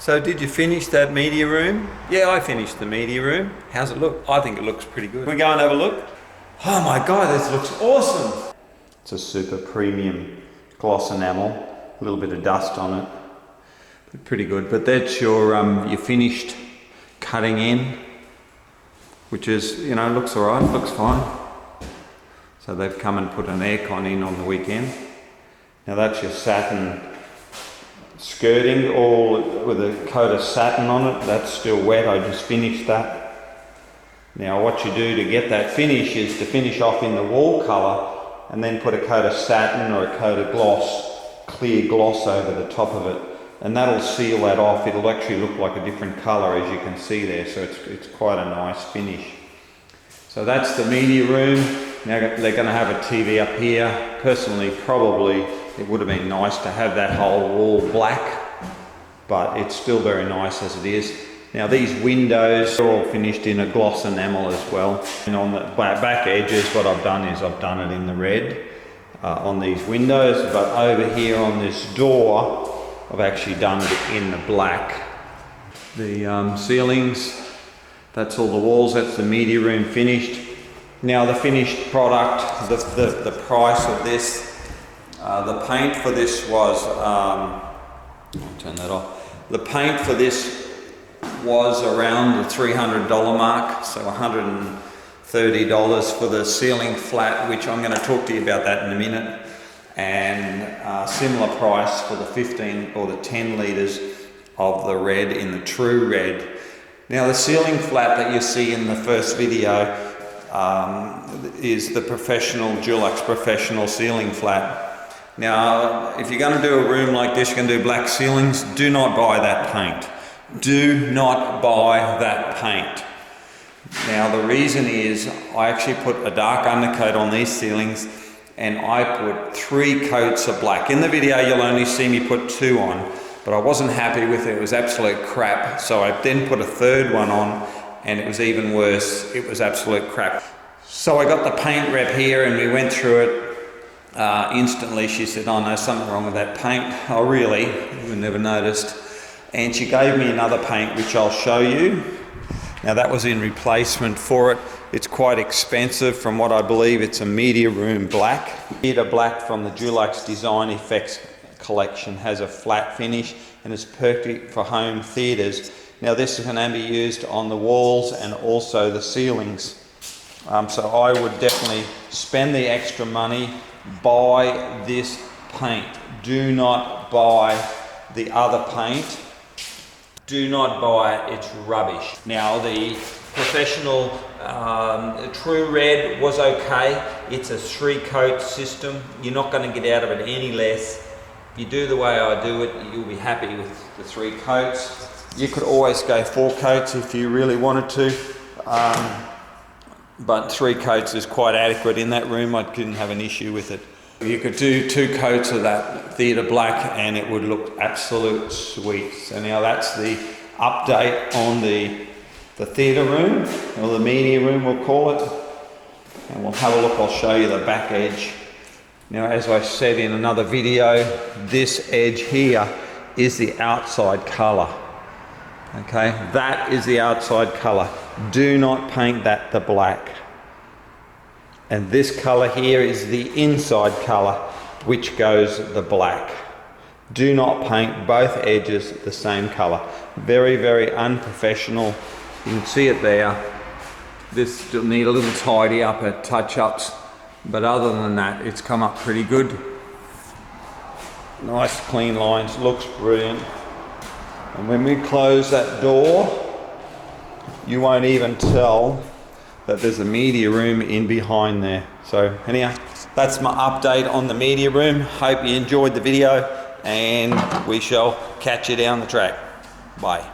So did you finish that media room? Yeah, I finished the media room. How's it look? I think it looks pretty good. Can we go and have a look? Oh my God, this looks awesome. It's a super premium gloss enamel. A little bit of dust on it. But pretty good. But that's your finished cutting in, which is, you know, looks all right, looks fine. So they've come and put an aircon in on the weekend. Now that's your satin skirting, all with a coat of satin on it. That's still wet, I just finished that. Now what you do to get that finish is to finish off in the wall colour and then put a coat of satin or a coat of gloss, clear gloss over the top of it. And that'll seal that off. It'll actually look like a different colour, as you can see there, so it's quite a nice finish. So that's the media room. Now they're going to have a TV up here. Personally, probably it would have been nice to have that whole wall black, but it's still very nice as it is. Now these windows are all finished in a gloss enamel as well. And on the back edges, what I've done is I've done it in the red on these windows, but over here on this door, I've actually done it in the black. The ceilings, that's all the walls, that's the media room finished. Now the finished product, the price of this, the paint for this was, I'll turn that off. The paint for this was around the $300 mark, so $130 for the ceiling flat, which I'm going to talk to you about that in a minute. And similar price for the 15 or the 10 litres of the red in the true red. Now the ceiling flat that you see in the first video is the professional Dulux professional ceiling flat. Now if you're going to do a room like this, you're going to do black ceilings, do not buy that paint. Do not buy that paint. Now the reason is I actually put a dark undercoat on these ceilings, and I put 3 coats of black. In the video you'll only see me put 2 on, but I wasn't happy with it. It was absolute crap. So I then put a 3rd one on, and it was even worse. It was absolute crap. So I got the paint rep here and we went through it. Instantly she said, oh no, something wrong with that paint. Oh really? We never noticed. And she gave me another paint, which I'll show you. Now that was in replacement for it. It's quite expensive. From what I believe, it's a media room black. Theatre black from the Dulux Design Effects collection has a flat finish and is perfect for home theatres. Now this can be used on the walls and also the ceilings. So I would definitely spend the extra money, buy this paint. Do not buy the other paint. Do not buy it, it's rubbish. Now the professional true red was okay. It's a 3-coat system. You're not going to get out of it any less. If you do the way I do it, you'll be happy with the 3 coats. You could always go 4 coats if you really wanted to, but 3 coats is quite adequate in that room. I didn't have an issue with it. You could do 2 coats of that theatre black and it would look absolute sweet. So now that's the update on the theatre room, or the media room we'll call it. And we'll have a look, I'll show you the back edge. Now as I said in another video, this edge here is the outside colour. Okay, that is the outside colour. Do not paint that the black. And this colour here is the inside colour, which goes the black. Do not paint both edges the same colour. Very, very unprofessional. You can see it there. This still need a little tidy up at touch-ups, but other than that, it's come up pretty good. Nice clean lines, looks brilliant. And when we close that door, you won't even tell that there's a media room in behind there. So anyhow, that's my update on the media room. Hope you enjoyed the video, and we shall catch you down the track. Bye.